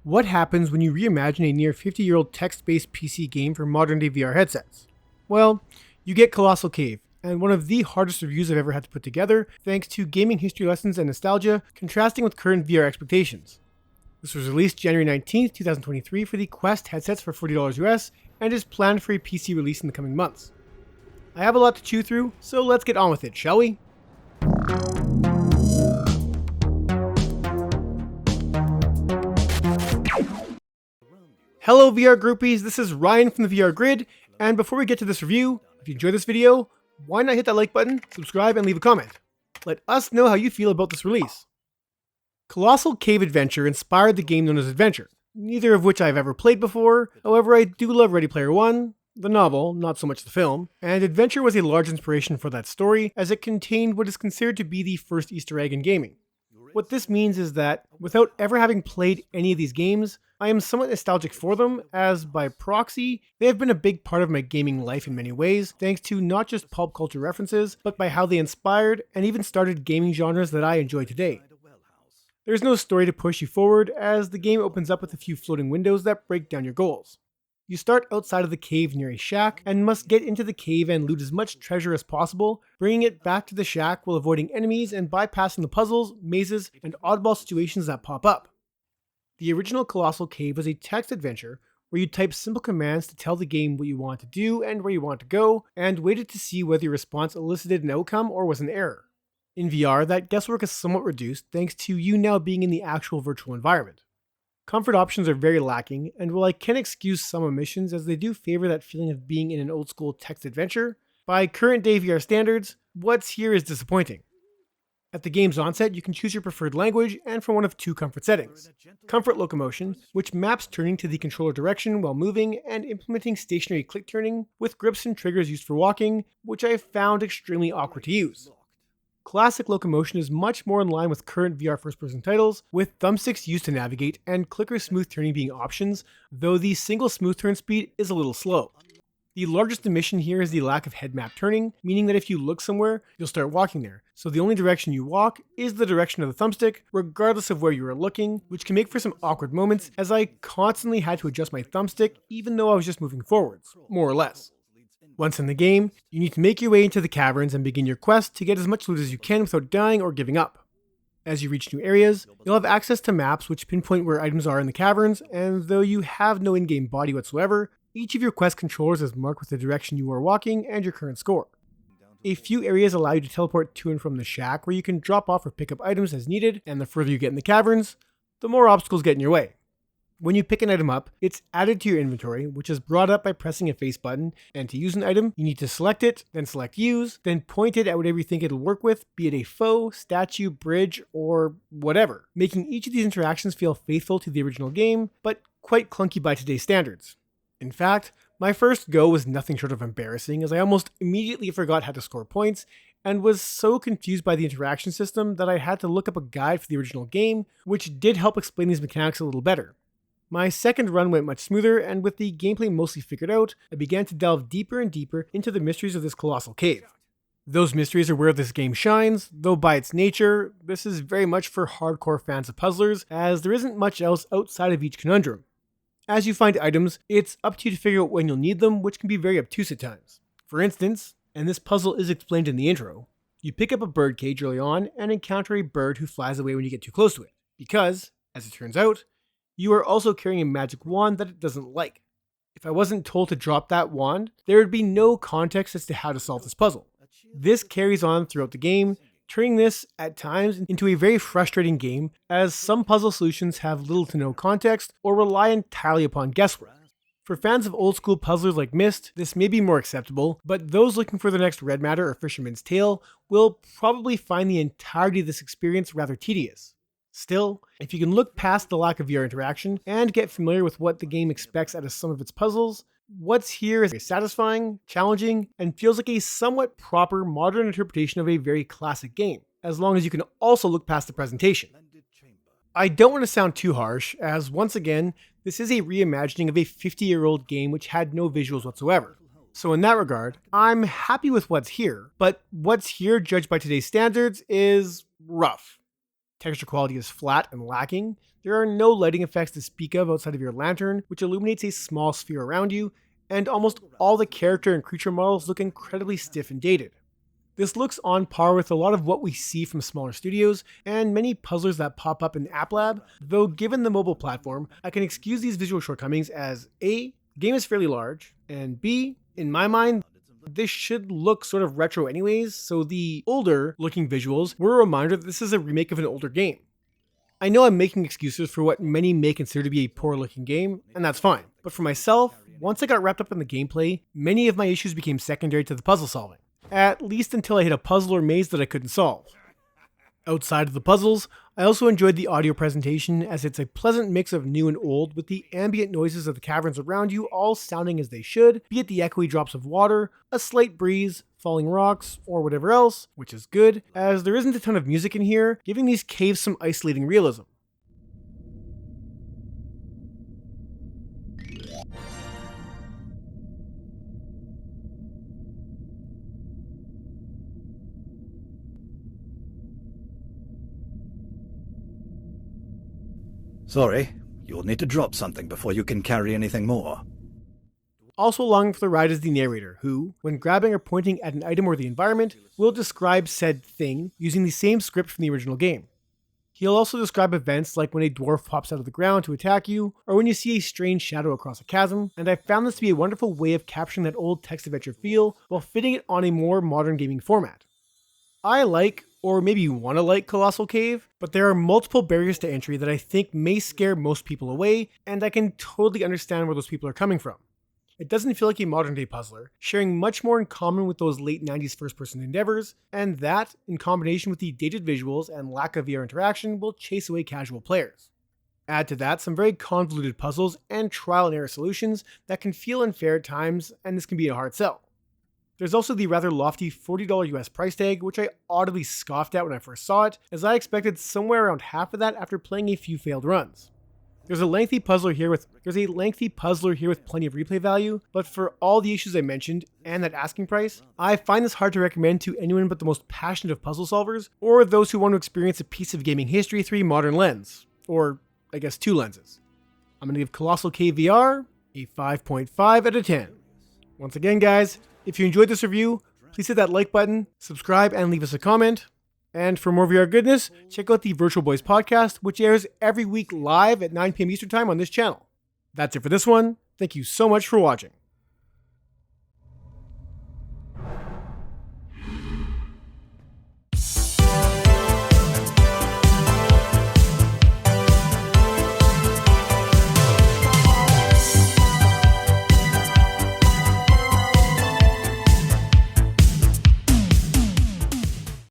What happens when you reimagine a near 50-year-old text-based PC game for modern-day VR headsets? Well, you get Colossal Cave, and one of the hardest reviews I've ever had to put together, thanks to gaming history lessons and nostalgia, contrasting with current VR expectations. This was released January 19th, 2023 for the Quest headsets for $40 US, and is planned for a PC release in the coming months. I have a lot to chew through, so let's get on with it, shall we? Hello VR groupies, this is Ryan from the VR Grid, and before we get to this review, if you enjoyed this video, why not hit that like button, subscribe, and leave a comment. Let us know how you feel about this release. Colossal Cave Adventure inspired the game known as Adventure, neither of which I've ever played before. However, I do love Ready Player One, the novel, not so much the film, and Adventure was a large inspiration for that story as it contained what is considered to be the first Easter egg in gaming. What this means is that, without ever having played any of these games, I am somewhat nostalgic for them, as by proxy, they have been a big part of my gaming life in many ways, thanks to not just pop culture references, but by how they inspired and even started gaming genres that I enjoy today. There's no story to push you forward, as the game opens up with a few floating windows that break down your goals. You start outside of the cave near a shack, and must get into the cave and loot as much treasure as possible, bringing it back to the shack while avoiding enemies and bypassing the puzzles, mazes, and oddball situations that pop up. The original Colossal Cave was a text adventure where you type simple commands to tell the game what you want to do and where you want to go, and waited to see whether your response elicited an outcome or was an error. In VR, that guesswork is somewhat reduced thanks to you now being in the actual virtual environment. Comfort options are very lacking, and while I can excuse some omissions as they do favor that feeling of being in an old school text adventure, by current day VR standards, what's here is disappointing. At the game's onset, you can choose your preferred language and from one of two comfort settings. Comfort Locomotion, which maps turning to the controller direction while moving and implementing stationary click turning with grips and triggers used for walking, which I have found extremely awkward to use. Classic Locomotion is much more in line with current VR first-person titles, with thumbsticks used to navigate and clicker smooth turning being options, though the single smooth turn speed is a little slow. The largest omission here is the lack of head map turning, meaning that if you look somewhere, you'll start walking there, so the only direction you walk is the direction of the thumbstick, regardless of where you are looking, which can make for some awkward moments as I constantly had to adjust my thumbstick even though I was just moving forwards, more or less. Once in the game, you need to make your way into the caverns and begin your quest to get as much loot as you can without dying or giving up. As you reach new areas, you'll have access to maps which pinpoint where items are in the caverns, and though you have no in-game body whatsoever, each of your quest controllers is marked with the direction you are walking and your current score. A few areas allow you to teleport to and from the shack where you can drop off or pick up items as needed, and the further you get in the caverns, the more obstacles get in your way. When you pick an item up, it's added to your inventory, which is brought up by pressing a face button, and to use an item, you need to select it, then select use, then point it at whatever you think it'll work with, be it a foe, statue, bridge, or whatever, making each of these interactions feel faithful to the original game, but quite clunky by today's standards. In fact, my first go was nothing short of embarrassing, as I almost immediately forgot how to score points, and was so confused by the interaction system that I had to look up a guide for the original game, which did help explain these mechanics a little better. My second run went much smoother, and with the gameplay mostly figured out, I began to delve deeper and deeper into the mysteries of this colossal cave. Those mysteries are where this game shines, though by its nature, this is very much for hardcore fans of puzzlers, as there isn't much else outside of each conundrum. As you find items, it's up to you to figure out when you'll need them, which can be very obtuse at times. For instance, and this puzzle is explained in the intro, you pick up a bird cage early on and encounter a bird who flies away when you get too close to it, because, as it turns out, you are also carrying a magic wand that it doesn't like. If I wasn't told to drop that wand, there would be no context as to how to solve this puzzle. This carries on throughout the game, turning this, at times, into a very frustrating game, as some puzzle solutions have little to no context or rely entirely upon guesswork. For fans of old school puzzlers like Myst, this may be more acceptable, but those looking for the next Red Matter or Fisherman's Tale will probably find the entirety of this experience rather tedious. Still, if you can look past the lack of VR interaction and get familiar with what the game expects out of some of its puzzles, what's here is satisfying, challenging, and feels like a somewhat proper modern interpretation of a very classic game, as long as you can also look past the presentation. I don't want to sound too harsh, as once again, this is a reimagining of a 50-year-old game which had no visuals whatsoever. So in that regard, I'm happy with what's here, but what's here judged by today's standards is rough. Texture quality is flat and lacking. There are no lighting effects to speak of outside of your lantern, which illuminates a small sphere around you, and almost all the character and creature models look incredibly stiff and dated. This looks on par with a lot of what we see from smaller studios and many puzzlers that pop up in App Lab, though given the mobile platform, I can excuse these visual shortcomings as A, the game is fairly large, and B, in my mind, this should look sort of retro anyways, so the older looking visuals were a reminder that this is a remake of an older game. I know I'm making excuses for what many may consider to be a poor looking game, and that's fine. But for myself, once I got wrapped up in the gameplay, many of my issues became secondary to the puzzle solving. At least until I hit a puzzle or maze that I couldn't solve. Outside of the puzzles, I also enjoyed the audio presentation as it's a pleasant mix of new and old with the ambient noises of the caverns around you all sounding as they should, be it the echoey drops of water, a slight breeze, falling rocks, or whatever else, which is good, as there isn't a ton of music in here, giving these caves some isolating realism. Sorry, you'll need to drop something before you can carry anything more. Also along for the ride is the narrator, who, when grabbing or pointing at an item or the environment, will describe said thing using the same script from the original game. He'll also describe events like when a dwarf pops out of the ground to attack you, or when you see a strange shadow across a chasm, and I found this to be a wonderful way of capturing that old text-adventure feel while fitting it on a more modern gaming format. I like, or maybe you want to like, Colossal Cave, but there are multiple barriers to entry that I think may scare most people away, and I can totally understand where those people are coming from. It doesn't feel like a modern day puzzler, sharing much more in common with those late 90s first-person endeavors, and that, in combination with the dated visuals and lack of VR interaction, will chase away casual players. Add to that some very convoluted puzzles and trial and error solutions that can feel unfair at times, and this can be a hard sell. There's also the rather lofty $40 US price tag, which I audibly scoffed at when I first saw it, as I expected somewhere around half of that after playing a few failed runs. There's a lengthy puzzler here with plenty of replay value, but for all the issues I mentioned and that asking price, I find this hard to recommend to anyone but the most passionate of puzzle solvers, or those who want to experience a piece of gaming history through a modern lens, or I guess 2 lenses. I'm going to give Colossal Cave VR a 5.5 out of 10. Once again guys, if you enjoyed this review, please hit that like button, subscribe, and leave us a comment. And for more VR goodness, check out the Virtual Boys podcast, which airs every week live at 9 p.m. Eastern Time on this channel. That's it for this one. Thank you so much for watching.